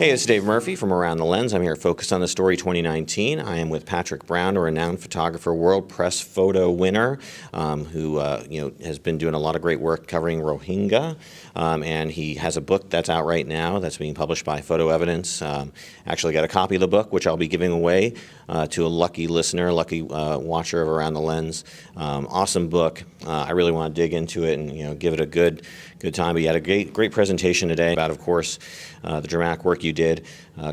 Hey, it's Dave Murphy from Around the Lens. I'm here at Focus on the Story 2019. I am with Patrick Brown, a renowned photographer, World Press Photo winner, who has been doing a lot of great work covering Rohingya. And he has a book that's out right now that's being published by Photo Evidence. Actually got a copy of the book, which I'll be giving away to a lucky listener, lucky watcher of Around the Lens. Awesome book. I really want to dig into it and give it a good time. But you had a great presentation today about, of course, the dramatic work you did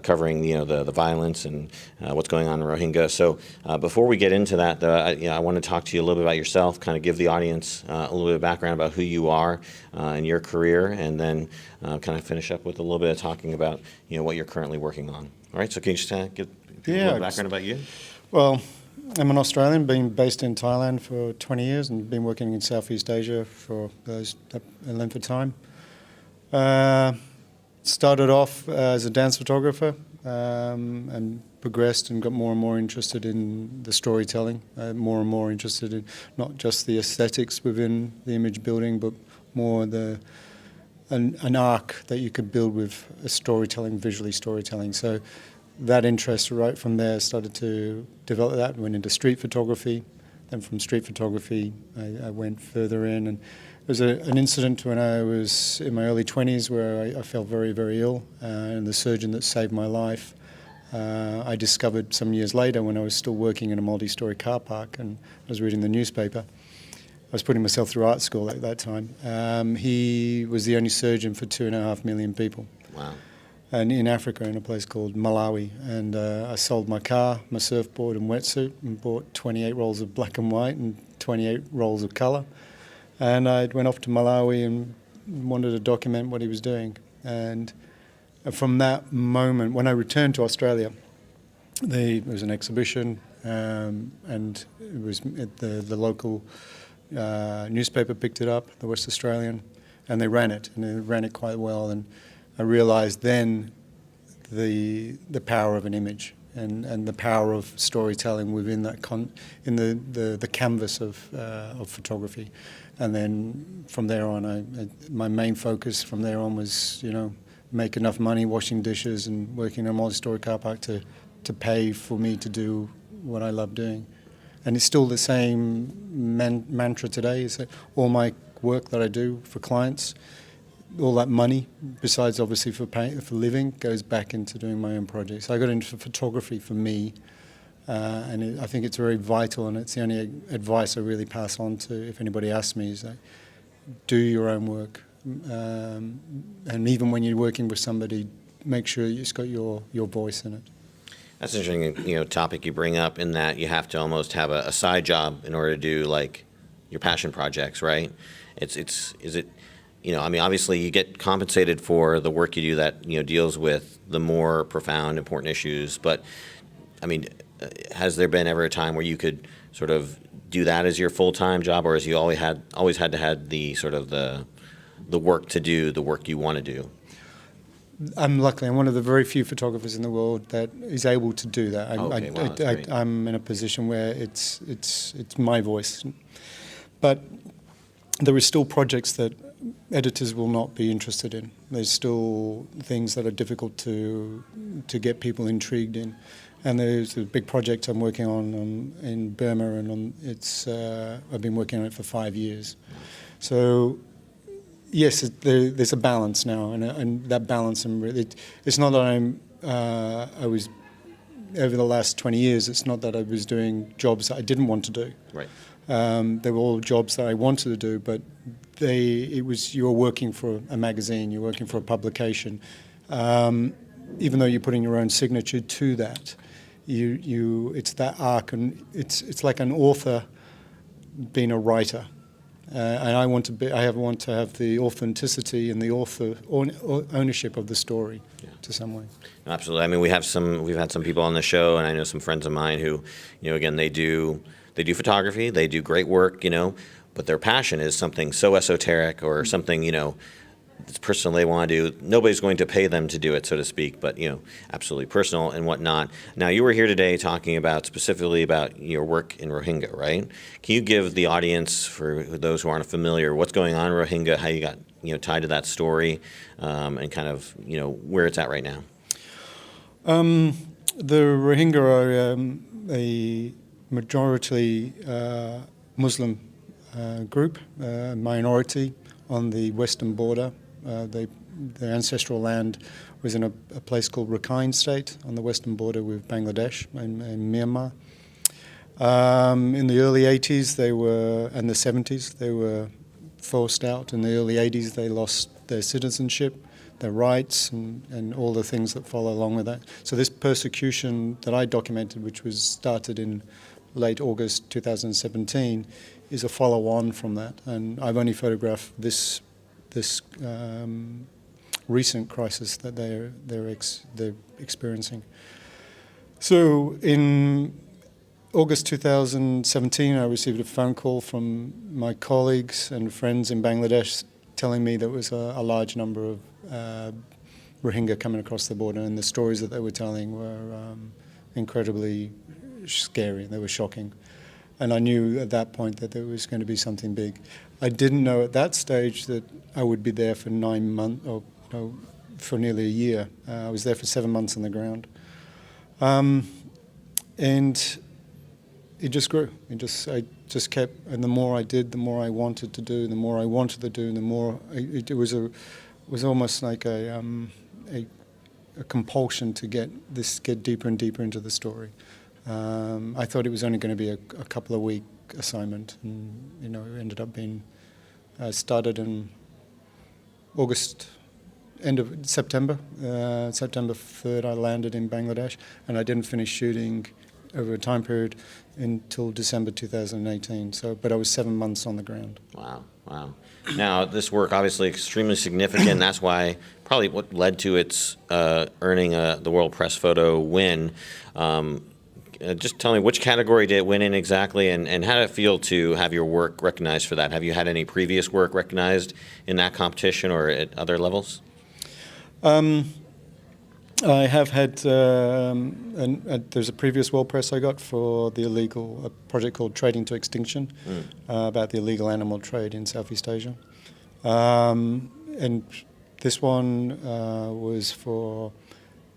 covering the violence and what's going on in Rohingya. So before we get into that, I want to talk to you a little bit about yourself, kind of give the audience a little bit of background about who you are and your career, and then kind of finish up with a little bit of talking about what you're currently working on. All right, so can you just give people a little background about you? Well, I'm an Australian, been based in Thailand for 20 years and been working in Southeast Asia for that length of time. Started off as a dance photographer and progressed and got more and more interested in the storytelling, more and more interested in not just the aesthetics within the image building, but more an arc that you could build with a storytelling, visually storytelling. So that interest right from there started to develop that, went into street photography. Then from street photography, I went further in. And there was an incident when I was in my early 20s where I fell very, very ill. And the surgeon that saved my life, I discovered some years later when I was still working in a multi-story car park and I was reading the newspaper. I was putting myself through art school at that time. He was the only surgeon for 2.5 million people. Wow. And in Africa, in a place called Malawi. And I sold my car, my surfboard and wetsuit and bought 28 rolls of black and white and 28 rolls of colour. And I went off to Malawi and wanted to document what he was doing. And from that moment, when I returned to Australia, there was an exhibition and it was the local newspaper picked it up, the West Australian, and they ran it quite well. And I realised then the power of an image and the power of storytelling within that in the canvas of photography. And then from there on, my main focus from there on was make enough money washing dishes and working in a multi-story car park to pay for me to do what I love doing. And it's still the same mantra today. Is that all my work that I do for clients, all that money, besides obviously for living, goes back into doing my own projects. I got into photography for me, and I think it's very vital, and it's the only advice I really pass on to if anybody asks me is that do your own work. And even when you're working with somebody, make sure it's got your voice in it. That's an interesting topic you bring up, in that you have to almost have a side job in order to do like your passion projects, right? Obviously you get compensated for the work you do that deals with the more profound, important issues. But has there been ever a time where you could sort of do that as your full-time job, or has you always had to have the sort of the work to do the work you want to do? I'm one of the very few photographers in the world that is able to do that. I'm in a position where it's my voice, but there are still projects that editors will not be interested in. There's still things that are difficult to get people intrigued in. And there's a big project I'm working on in Burma, and I've been working on it for 5 years. So yes, there's a balance now, and that balance, it's not that I was, over the last 20 years, it's not that I was doing jobs that I didn't want to do. Right. They were all jobs that I wanted to do, but you were working for a magazine, you're working for a publication. Even though you're putting your own signature to that, it's that arc, and it's like an author being a writer. And I want to have the authenticity and the author ownership of the story to some way. Absolutely. We've had some people on the show, and I know some friends of mine who, again, they do photography, they do great work, but their passion is something so esoteric or something, it's personal they want to do. Nobody's going to pay them to do it, so to speak, but absolutely personal and whatnot. Now, you were here today talking specifically about your work in Rohingya, right? Can you give the audience, for those who aren't familiar, what's going on in Rohingya, how you got tied to that story, and kind of where it's at right now? The Rohingya are a majority Muslim group, minority on the western border. Their ancestral land was in a place called Rakhine State on the western border with Bangladesh and Myanmar. In the early 80s and the 70s, they were forced out. In the early 80s, they lost their citizenship, their rights, and all the things that follow along with that. So this persecution that I documented, which was started in late August 2017, is a follow-on from that. And I've only photographed this recent crisis that they're experiencing. So in August 2017, I received a phone call from my colleagues and friends in Bangladesh telling me there was a large number of Rohingya coming across the border, and the stories that they were telling were incredibly scary. They were shocking. And I knew at that point that there was going to be something big. I didn't know at that stage that I would be there for 9 months, or for nearly a year. I was there for 7 months on the ground. And it just grew. I just kept, and the more I did, the more I wanted to do, the more I wanted to do, and the more it was almost like a compulsion to get deeper and deeper into the story. I thought it was only going to be a couple of week assignment, and it ended up being started in August, end of September. September 3rd, I landed in Bangladesh, and I didn't finish shooting over a time period until December 2018. But I was 7 months on the ground. Wow. Now, this work obviously extremely significant. That's why probably what led to its earning the World Press Photo win. Just tell me, which category did it win in exactly, and how did it feel to have your work recognized for that? Have you had any previous work recognized in that competition or at other levels? I have had, there's a previous World Press I got for a project called Trading to Extinction, about the illegal animal trade in Southeast Asia. And this one was for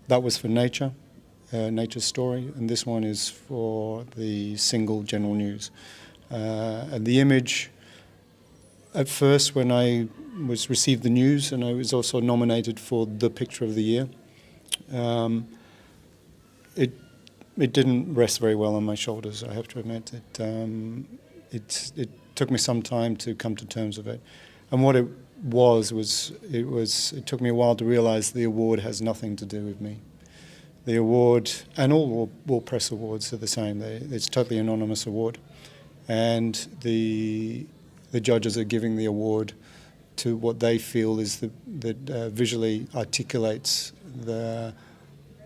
Nature, Nature's Story, and this one is for the single general news. And the image, at first when I received the news, and I was also nominated for the Picture of the Year, it didn't rest very well on my shoulders, I have to admit. It took me some time to come to terms with it. And what it took me a while to realize the award has nothing to do with me. The award, and all World Press awards are the same. It's a totally anonymous award. And the judges are giving the award to what they feel is that visually articulates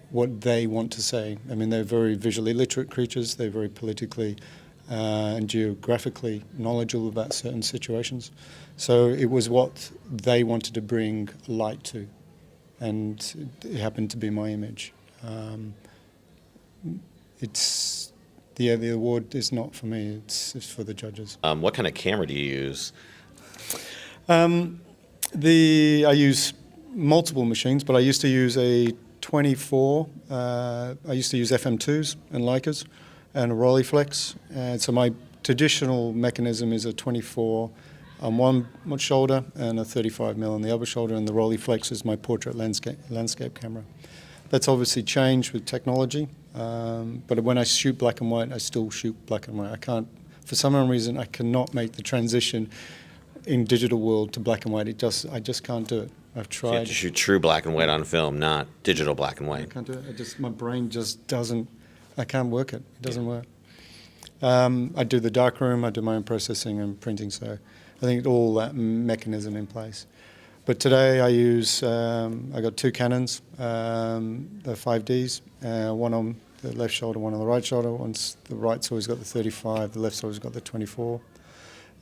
what they want to say. I mean, they're very visually literate creatures. They're very politically and geographically knowledgeable about certain situations. So it was what they wanted to bring light to, and it happened to be my image. The award is not for me. It's for the judges. What kind of camera do you use? I use multiple machines, but I used to use a 24. I used to use FM2s and Leicas and a Rolleiflex. And so my traditional mechanism is a 24 on one shoulder and a 35mm on the other shoulder, and the Rolleiflex is my portrait landscape camera. That's obviously changed with technology, but when I shoot black and white, I still shoot black and white. I can't, for some reason, I cannot make the transition in digital world to black and white. I just can't do it. I've tried. You have to shoot true black and white on film, not digital black and white. I can't do it. My brain just doesn't. I can't work it. It doesn't work. I do the darkroom. I do my own processing and printing. So I think all that mechanism in place. But today I use. I got two Canons, the 5Ds. One on the left shoulder, one on the right shoulder. One's the right's always got the 35. The left's always got the 24.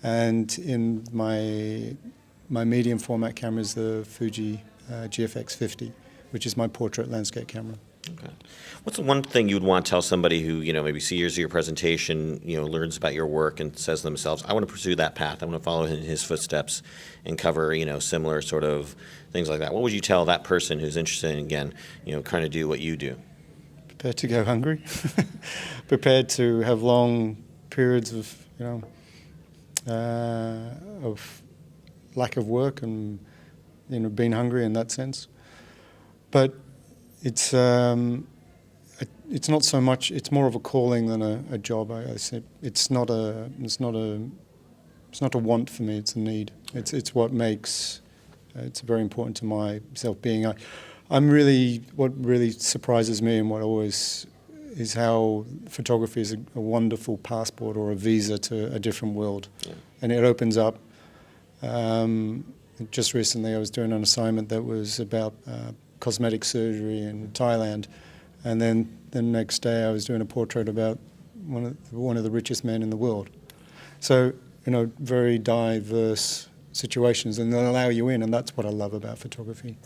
And in my medium format camera is the Fuji GFX 50, which is my portrait landscape camera. Okay. What's the one thing you would want to tell somebody who, maybe sees your presentation, learns about your work and says to themselves, I want to pursue that path. I want to follow in his footsteps and cover, similar sort of things like that. What would you tell that person who's interested in, again, trying to do what you do? prepared to go hungry, prepared to have long periods of, of lack of work and, being hungry in that sense. But it's not so much. It's more of a calling than a job. I say it's not a want for me. It's a need. It's what makes. It's very important to my self-being. What really surprises me and what always is how photography is a wonderful passport or a visa to a different world, and it opens up. Just recently, I was doing an assignment that was about cosmetic surgery in Thailand, and then the next day I was doing a portrait about one of the richest men in the world. So, very diverse situations, and they'll allow you in, and that's what I love about photography.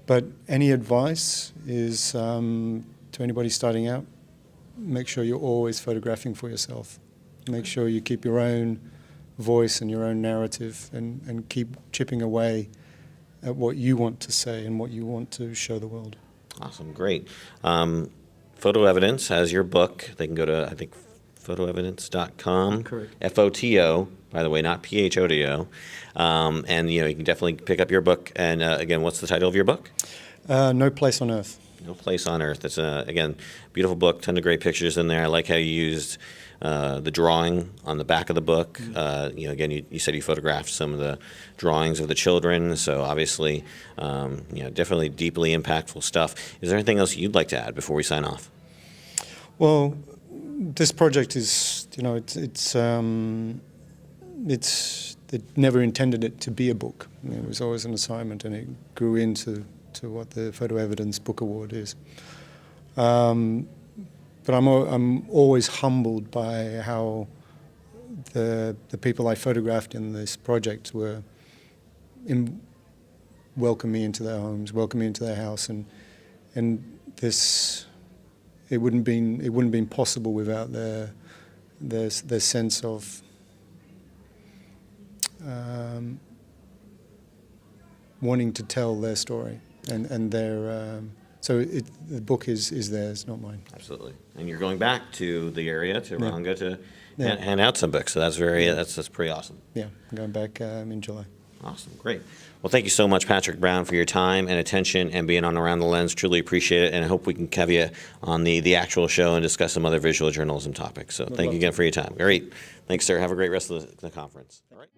But any advice is to anybody starting out, make sure you're always photographing for yourself. Make sure you keep your own voice and your own narrative, and keep chipping away at what you want to say and what you want to show the world. Awesome, great. Photo Evidence has your book. They can go to, I think, photoevidence.com. Correct. FOTO, by the way, not PHOTO. And you can definitely pick up your book. And again, what's the title of your book? No Place on Earth. No Place on Earth. It's again, beautiful book. Ton of great pictures in there. I like how you used the drawing on the back of the book. Again, you said you photographed some of the drawings of the children. So obviously, definitely deeply impactful stuff. Is there anything else you'd like to add before we sign off? Well, this project is, it never intended it to be a book. It was always an assignment, and it grew into what the Photo Evidence Book Award is. But I'm always humbled by how the people I photographed in this project were welcome me into their homes, welcome me into their house, and this it wouldn't been possible without their sense of wanting to tell their story and their. So the book is theirs, not mine. Absolutely. And you're going back to the area, to Rohingya, to hand out some books. So that's pretty awesome. Yeah, I'm going back in July. Awesome. Great. Well, thank you so much, Patrick Brown, for your time and attention and being on Around the Lens. Truly appreciate it, and I hope we can have you on the actual show and discuss some other visual journalism topics. So thank you again for your time. Great. Thanks, sir. Have a great rest of the conference. All right.